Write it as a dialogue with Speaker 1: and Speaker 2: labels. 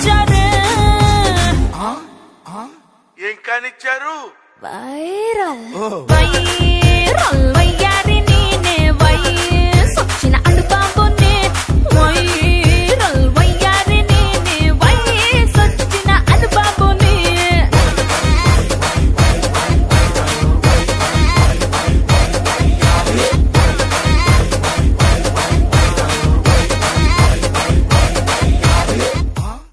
Speaker 1: కానిచ్చారే
Speaker 2: ఏం కానిచ్చారు?
Speaker 1: Viral viral వయ్యారి నేనే వై సొచ్చిన అడుబాబునే వై